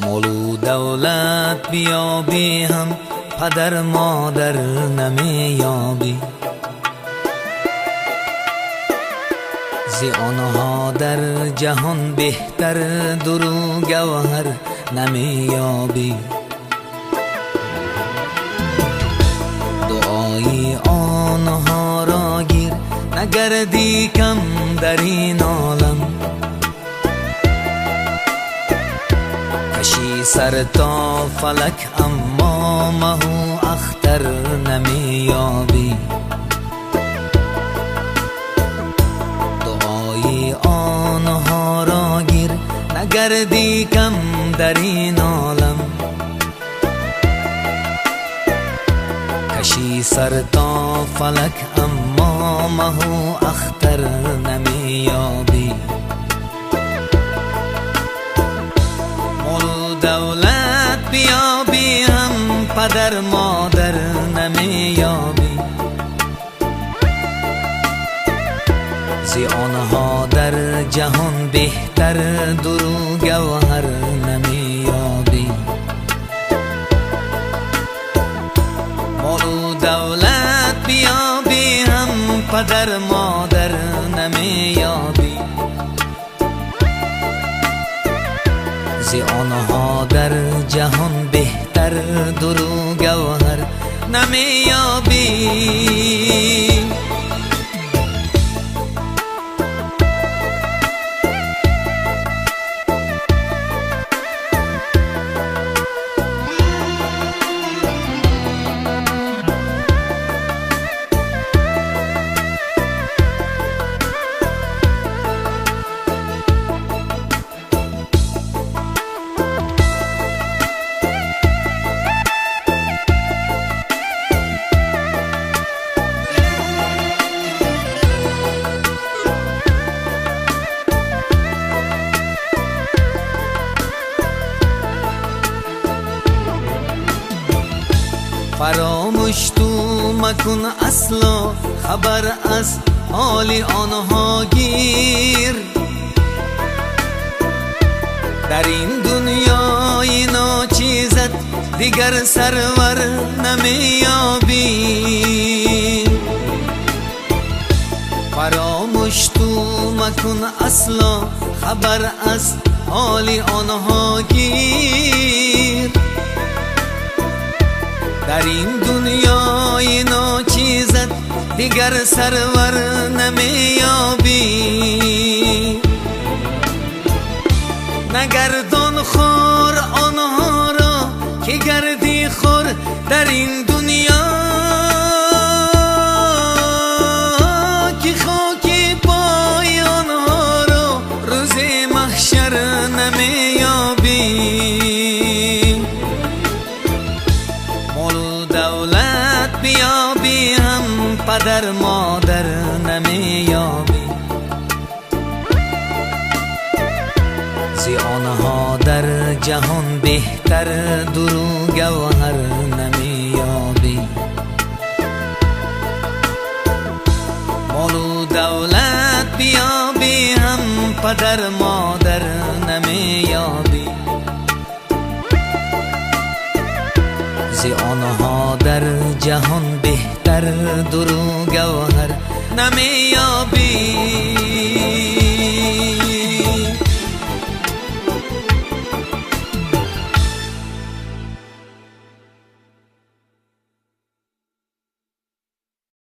مال و دولت بیابی هم پدر مادر نمیابی، زی آنها در جهان بهتر در و گوهر نمیابی. دعای آنها را گیر نگردی کم در این عالم، کشی سر تا فلک اما مهو اختر نمیابی. دعای آنها را گیر نگردی کم در این عالم، کشی سر تا فلک اما مهو اختر نمیابی. دولت بیابی هم پدر مادر نمیابی، زی آنها در جهان بهتر در و گوهر نمیابی. مال و دولت بیابی هم پدر مادر نمیابی، زی آنها در جهان بهتر در و گوهر نمیابی. فراموش تو مکن اصلا خبر از حال آنها گیر، در این دنیای ناچیزت دیگر سرور نمیابی. فراموش تو مکن اصلا خبر از حال آنها گیر، در این دنیای ناچیزت دیگر سرور نمیابی. نگردان خور آنها را که گردی خور در این دنیا، که خاک پای آنها را روز محشر نمیابی. دولت بیابی هم پدر مادر نمیابی، زی آنها در جهان بهتر در و گوهر نمیابی. مال و دولت بیابی هم پدر مادر نمیابی، زی آنها در جهان بهتر در و گوهر نمیابی.